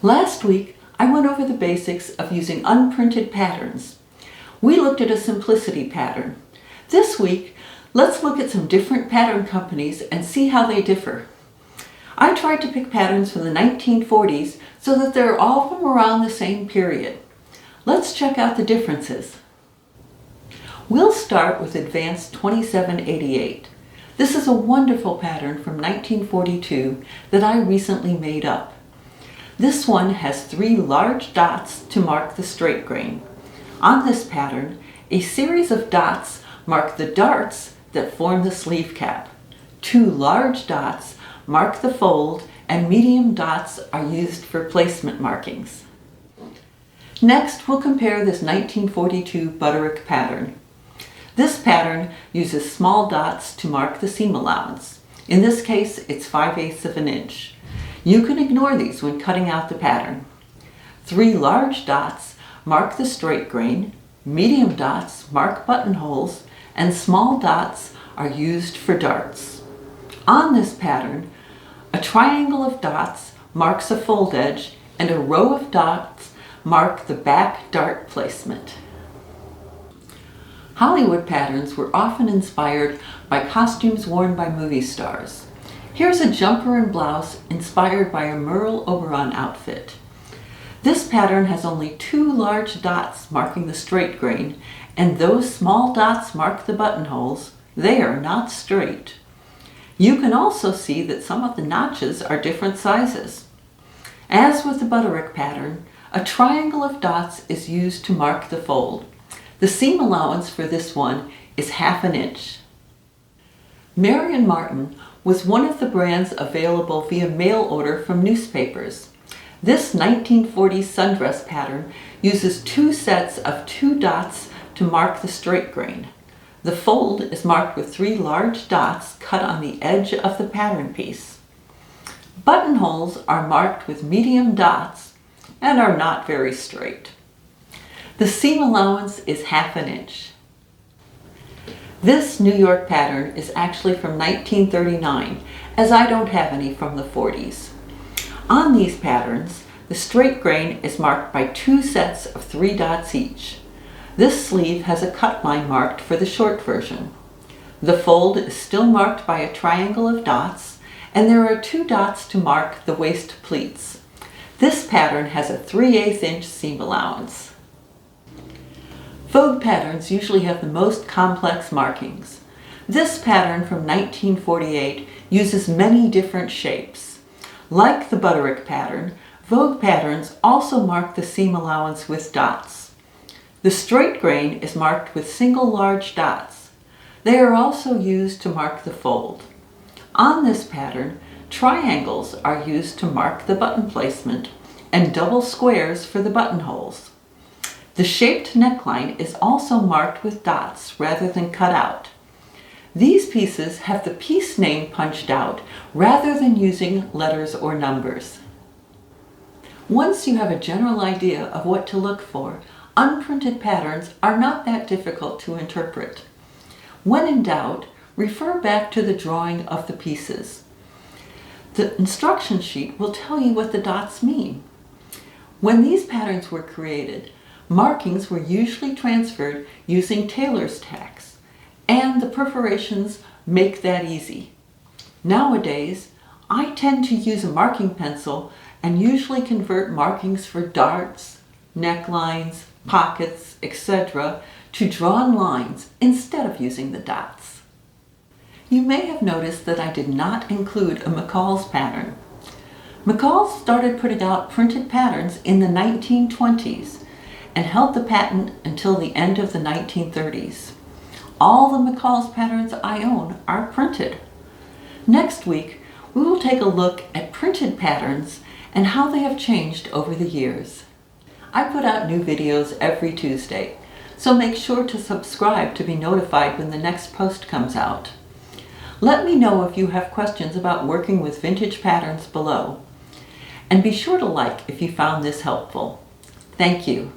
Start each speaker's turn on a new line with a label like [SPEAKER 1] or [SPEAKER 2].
[SPEAKER 1] Last week, I went over the basics of using unprinted patterns. We looked at a simplicity pattern. This week, let's look at some different pattern companies and see how they differ. I tried to pick patterns from the 1940s so that they're all from around the same period. Let's check out the differences. We'll start with Advanced 2788. This is a wonderful pattern from 1942 that I recently made up. This one has 3 large dots to mark the straight grain. On this pattern, a series of dots mark the darts that form the sleeve cap. 2 large dots mark the fold, and medium dots are used for placement markings. Next, we'll compare this 1942 Butterick pattern. This pattern uses small dots to mark the seam allowance. In this case, it's 5/8 of an inch. You can ignore these when cutting out the pattern. 3 large dots mark the straight grain, medium dots mark buttonholes, and small dots are used for darts. On this pattern, a triangle of dots marks a fold edge, and a row of dots mark the back dart placement. Hollywood patterns were often inspired by costumes worn by movie stars. Here's a jumper and blouse inspired by a Merle Oberon outfit. This pattern has only 2 large dots marking the straight grain, and those small dots mark the buttonholes. They are not straight. You can also see that some of the notches are different sizes. As with the Butterick pattern, a triangle of dots is used to mark the fold. The seam allowance for this one is 1/2 inch. Marion Martin was one of the brands available via mail order from newspapers. This 1940s sundress pattern uses 2 sets of 2 dots to mark the straight grain. The fold is marked with 3 large dots cut on the edge of the pattern piece. Buttonholes are marked with medium dots and are not very straight. The seam allowance is 1/2 inch. This New York pattern is actually from 1939, as I don't have any from the 40s. On these patterns, the straight grain is marked by 2 sets of 3 dots each. This sleeve has a cut line marked for the short version. The fold is still marked by a triangle of dots, and there are 2 dots to mark the waist pleats. This pattern has a 3/8 inch seam allowance. Vogue patterns usually have the most complex markings. This pattern from 1948 uses many different shapes. Like the Butterick pattern, Vogue patterns also mark the seam allowance with dots. The straight grain is marked with single large dots. They are also used to mark the fold. On this pattern, triangles are used to mark the button placement, and double squares for the buttonholes. The shaped neckline is also marked with dots rather than cut out. These pieces have the piece name punched out rather than using letters or numbers. Once you have a general idea of what to look for, unprinted patterns are not that difficult to interpret. When in doubt, refer back to the drawing of the pieces. The instruction sheet will tell you what the dots mean. When these patterns were created, markings were usually transferred using tailor's tacks, and the perforations make that easy. Nowadays, I tend to use a marking pencil and usually convert markings for darts, necklines, pockets, etc. to drawn lines instead of using the dots. You may have noticed that I did not include a McCall's pattern. McCall started putting out printed patterns in the 1920s and held the patent until the end of the 1930s. All the McCall's patterns I own are printed. Next week, we will take a look at printed patterns and how they have changed over the years. I put out new videos every Tuesday, so make sure to subscribe to be notified when the next post comes out. Let me know if you have questions about working with vintage patterns below. And be sure to like if you found this helpful. Thank you.